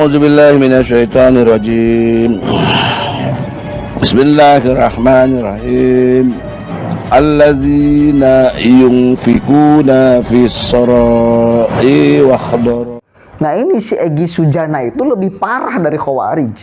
A'udzubillahi minasyaitonirrajim. Bismillahirrahmanirrahim. Alladzina yunfikuna fis sarai wa khabar. Nah, ini si Egy Sujana itu lebih parah dari Khawarij.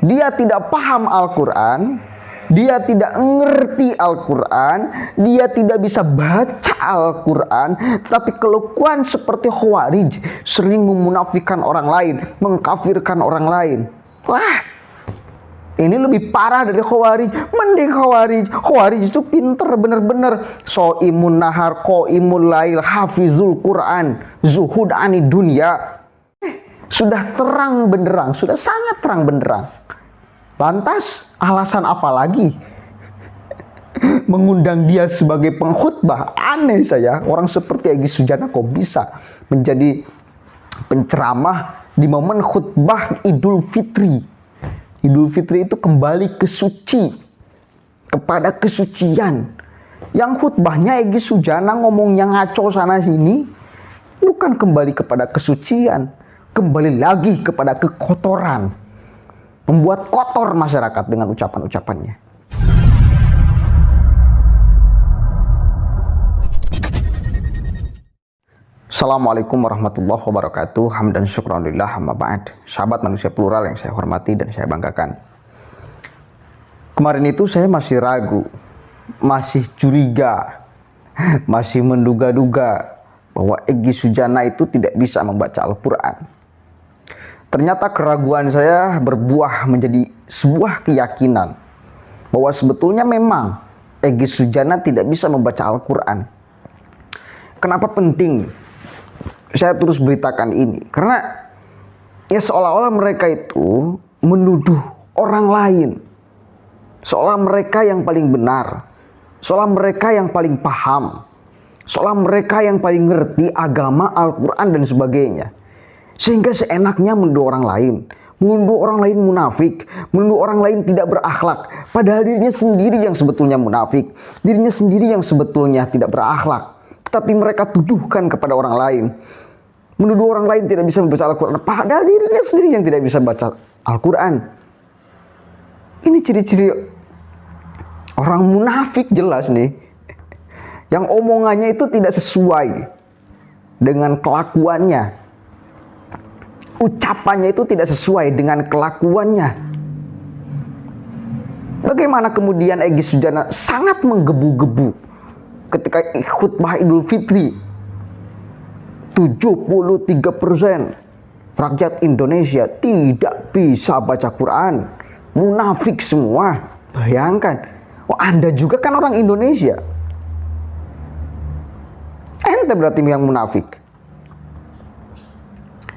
Dia tidak paham Al-Quran, dia tidak ngerti Al-Quran, dia tidak bisa baca Al-Quran, tapi kelakuan seperti Khawarij, sering memunafikan orang lain, mengkafirkan orang lain. Wah, ini lebih parah dari Khawarij. Mending Khawarij. Khawarij itu pinter bener-bener. So'imun nahar, qo'imul lail, hafizul Quran, zuhud ani dunya. Sudah terang benderang, sudah sangat terang benderang. Lantas alasan apa lagi mengundang dia sebagai pengkhutbah? Aneh saya, orang seperti Egy Sujana kok bisa menjadi penceramah di momen khutbah Idul Fitri. Idul Fitri itu kembali ke suci, kepada kesucian. Yang khutbahnya Egy Sujana ngomongnya ngaco sana sini, bukan kembali kepada kesucian, kembali lagi kepada kekotoran, membuat kotor masyarakat dengan ucapan-ucapannya. Assalamualaikum warahmatullahi wabarakatuh. Hamdan syukran lillah, amma ba'd. Sahabat manusia plural yang saya hormati dan saya banggakan. Kemarin itu saya masih ragu, masih curiga, masih menduga-duga bahwa Egy Sujana itu tidak bisa membaca Al-Quran. Ternyata keraguan saya berbuah menjadi sebuah keyakinan bahwa sebetulnya memang Egy Sujana tidak bisa membaca Al-Quran. Kenapa penting saya terus beritakan ini? Karena ya seolah-olah mereka itu menuduh orang lain, seolah mereka yang paling benar, seolah mereka yang paling paham, seolah mereka yang paling ngerti agama, Al-Quran dan sebagainya. Sehingga seenaknya menuduh orang lain, menuduh orang lain munafik, menuduh orang lain tidak berakhlak, padahal dirinya sendiri yang sebetulnya munafik, dirinya sendiri yang sebetulnya tidak berakhlak, tetapi mereka tuduhkan kepada orang lain. Menuduh orang lain tidak bisa membaca Al-Quran, padahal dirinya sendiri yang tidak bisa baca Al-Quran. Ini ciri-ciri orang munafik jelas nih, yang omongannya itu tidak sesuai dengan kelakuannya, ucapannya itu tidak sesuai dengan kelakuannya. Bagaimana kemudian Egy Sujana sangat menggebu-gebu ketika khutbah Idul Fitri? 73% rakyat Indonesia tidak bisa baca Quran, munafik semua. Bayangkan, oh, Anda juga kan orang Indonesia, ente berarti yang munafik.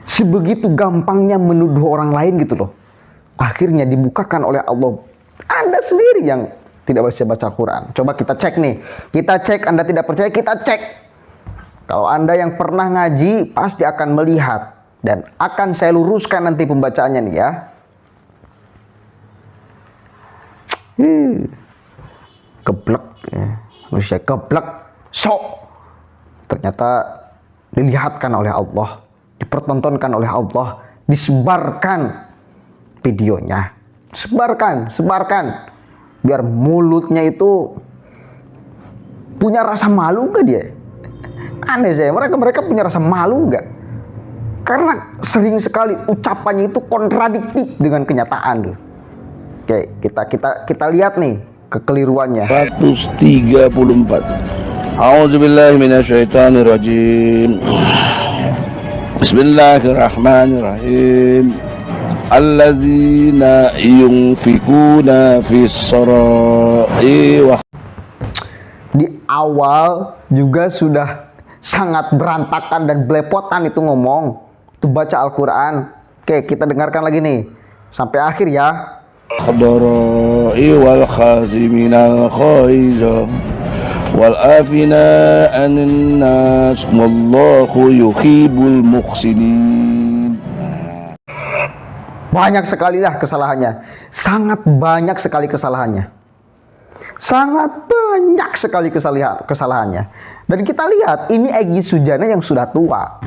Sebegitu gampangnya menuduh orang lain gitu loh. Akhirnya dibukakan oleh Allah, Anda sendiri yang tidak bisa baca Quran. Coba kita cek nih, kita cek. Anda tidak percaya, kita cek. Kalau Anda yang pernah ngaji pasti akan melihat, dan akan saya luruskan nanti pembacaannya nih ya. Geblek ya. Manusia geblek, sok. Ternyata dilihatkan oleh Allah, dipertontonkan oleh Allah, disebarkan videonya. Sebarkan. Biar mulutnya itu punya rasa malu gak dia? Aneh saya, mereka punya rasa malu nggak? Karena sering sekali ucapannya itu kontradiktif dengan kenyataan. Oke, kita lihat nih kekeliruannya. 134. A'udzubillahi minasyaitonirrajim. Bismillahirrahmanirrahim. Alladzina yunfikuna fis sarai wa. Di awal juga sudah sangat berantakan dan belepotan itu ngomong, itu baca Al-Quran. Oke, kita dengarkan lagi nih sampai akhir ya. Khadarai wal khaziminal khaiza wal afina anin nas wallahu yuhibbul muhsinin. Banyak sekali lah kesalahannya, sangat banyak sekali kesalahannya. Sangat banyak sekali kesalahannya. Dan kita lihat ini Egy Sujana yang sudah tua.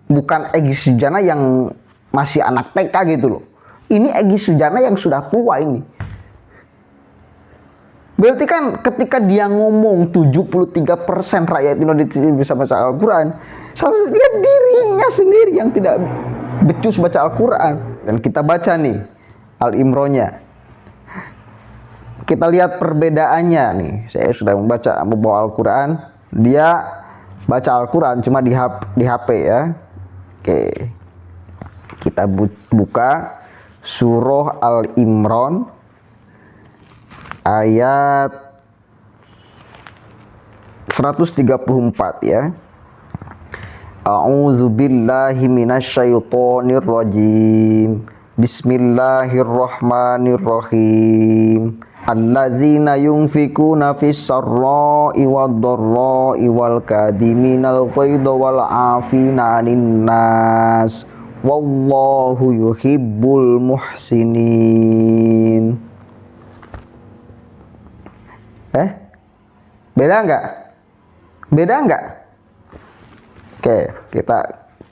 Bukan Egy Sujana yang masih anak TK gitu loh. Ini Egy Sujana yang sudah tua ini. Berarti kan ketika dia ngomong 73% rakyat Indonesia bisa baca Al-Quran, seharusnya dirinya sendiri yang tidak becus baca Al-Quran. Dan kita baca nih Al-Imronnya. Kita lihat perbedaannya nih. Saya sudah membawa Al-Quran. Dia baca Al-Quran cuma di HP ya. Oke. Kita buka surah Al-Imran ayat 134 ya. A'udzu billahi minasyaitonir rajim. Bismillahirrahmanirrahim. Alladzina yunfikuna fis sarra'i wad-dharra'i wal kadhiminal ghaidha wal 'afina 'anil nas. Wallahu yuhibbul muhsinin. Beda nggak? Beda nggak? Oke,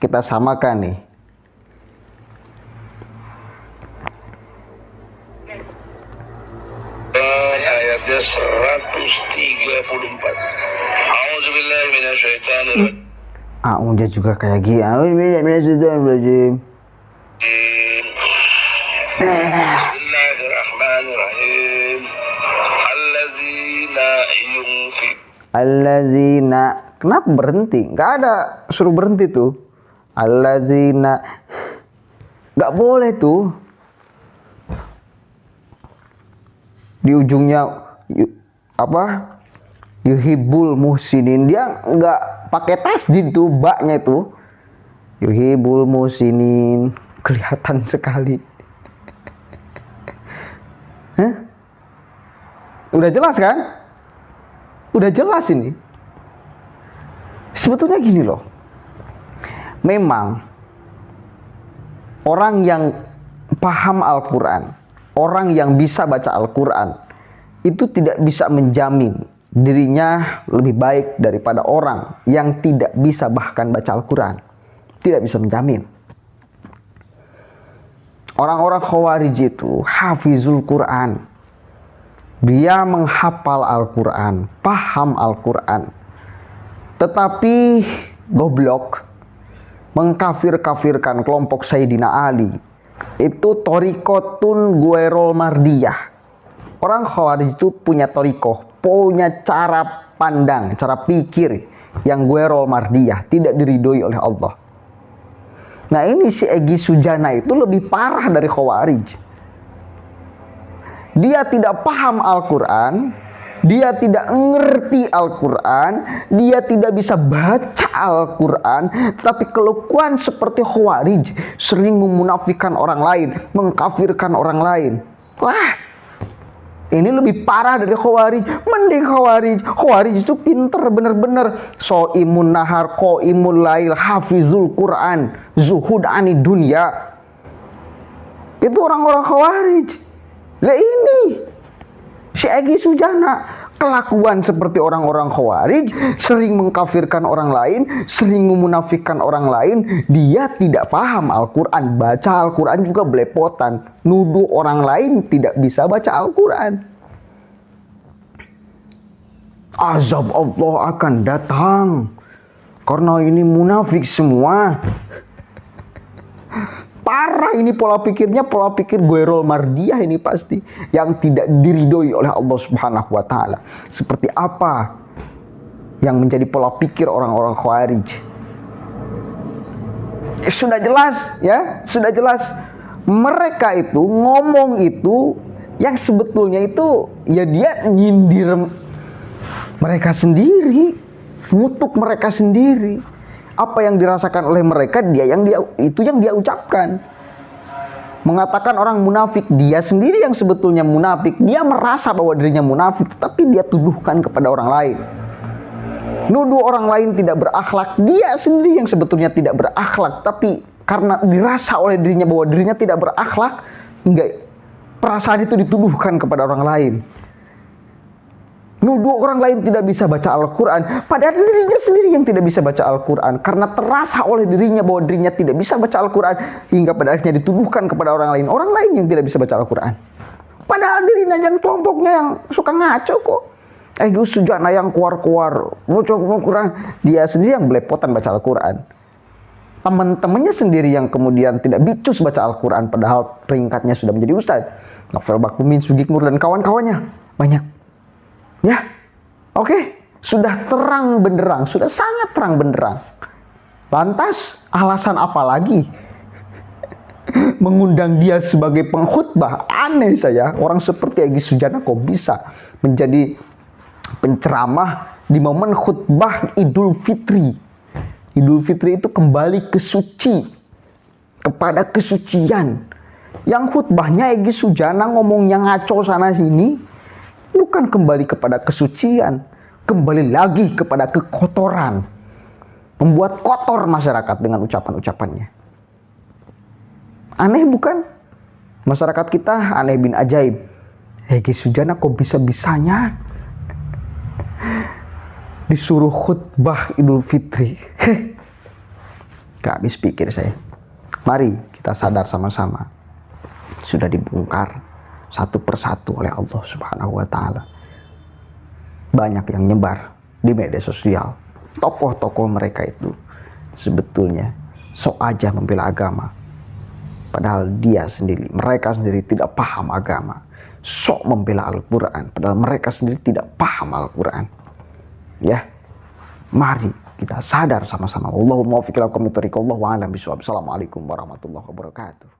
kita samakan nih. Ayatnya 134. A'udzubillahi minasyaitonir rajim. Dia juga kayak gini. A'udzubillahi minasyaitonir rajim. Bismillahirrahmanirrahim. Alladzina. Kenapa berhenti? Nggak ada suruh berhenti tuh. Alladzina. Nggak boleh tuh. Di ujungnya yuhibbul muhsinin. Dia nggak pakai tasdid tuh, baknya itu. Yuhibbul muhsinin. Kelihatan sekali. Udah jelas kan? Udah jelas ini. Sebetulnya gini loh. Memang orang yang paham Al-Quran, orang yang bisa baca Al-Quran, itu tidak bisa menjamin dirinya lebih baik daripada orang yang tidak bisa bahkan baca Al-Quran. Tidak bisa menjamin. Orang-orang Khawarij itu hafizul Quran. Dia menghafal Al-Quran, paham Al-Quran, tetapi goblok, mengkafir-kafirkan kelompok Sayyidina Ali. Itu Thariqatun Ghairul Mardiyah. Orang Khawarij itu punya thariqah, punya cara pandang, cara pikir yang Ghairul Mardiyah, tidak diridhoi oleh Allah. Nah ini si Egy Sujana itu lebih parah dari Khawarij. Dia tidak paham Al-Quran, dia tidak ngerti Al-Quran, dia tidak bisa baca Al-Quran, tapi kelakuan seperti Khawarij, sering memunafikan orang lain, mengkafirkan orang lain. Wah, ini lebih parah dari Khawarij. Mending Khawarij. Khawarij itu pinter bener-bener. So'imun nahar, qo'imul lail, hafizul Quran, zuhud ani dunya. Itu orang-orang Khawarij. Lah ini si Egy Sujana kelakuan seperti orang-orang Khawarij, sering mengkafirkan orang lain, sering memunafikan orang lain. Dia tidak paham Al-Quran, baca Al-Quran juga belepotan, nuduh orang lain tidak bisa baca Al-Quran. Azab Allah akan datang karena ini munafik semua. Parah ini pola pikirnya, pola pikir Ghairul Mardiyah ini pasti, yang tidak diridhoi oleh Allah Subhanahu wa taala. Seperti apa yang menjadi pola pikir orang-orang Khawarij? Sudah jelas ya, sudah jelas. Mereka itu ngomong itu yang sebetulnya itu ya dia nyindir mereka sendiri, ngutuk mereka sendiri. Apa yang dirasakan oleh mereka, itu yang dia ucapkan. Mengatakan orang munafik, dia sendiri yang sebetulnya munafik. Dia merasa bahwa dirinya munafik, tapi dia tuduhkan kepada orang lain. Nuduh orang lain tidak berakhlak, dia sendiri yang sebetulnya tidak berakhlak, tapi karena dirasa oleh dirinya bahwa dirinya tidak berakhlak, hingga perasaan itu dituduhkan kepada orang lain. Nuduh orang lain tidak bisa baca Al-Quran, padahal dirinya sendiri yang tidak bisa baca Al-Quran. Karena terasa oleh dirinya bahwa dirinya tidak bisa baca Al-Quran, hingga pada akhirnya dituduhkan kepada orang lain yang tidak bisa baca Al-Quran. Padahal dirinya yang kelompoknya yang suka ngaco kok. Gus Sujana yang keluar-keluar baca Al-Quran, dia sendiri yang belepotan baca Al-Quran. Teman-temannya sendiri yang kemudian tidak bicus baca Al-Quran, padahal peringkatnya sudah menjadi ustadz. Novel Bakbumin, Sugikmur, dan kawan-kawannya banyak. Ya, oke, sudah terang benderang, sudah sangat terang benderang. Lantas alasan apa lagi mengundang dia sebagai pengkhutbah? Aneh saya, orang seperti Egy Sujana kok bisa menjadi penceramah di momen khutbah Idul Fitri. Idul Fitri itu kembali ke suci, kepada kesucian. Yang khutbahnya Egy Sujana ngomongnya ngaco sana sini, bukan kembali kepada kesucian, kembali lagi kepada kekotoran, membuat kotor masyarakat dengan ucapan-ucapannya. Aneh bukan? Masyarakat kita aneh bin ajaib. Egy Sujana kok bisa-bisanya disuruh khutbah Idul Fitri? Gak habis pikir saya. Mari kita sadar sama-sama, sudah dibongkar satu persatu oleh Allah Subhanahu wa Ta'ala. Banyak yang nyebar di media sosial. Tokoh-tokoh mereka itu sebetulnya sok aja membela agama, padahal mereka sendiri tidak paham agama. Sok membela Al-Quran, padahal mereka sendiri tidak paham Al-Quran. Ya, mari kita sadar sama-sama. Wallahul muwaffiq ila aqwamit thoriq. Wallahu a'lam bishawab. Assalamualaikum warahmatullahi wabarakatuh.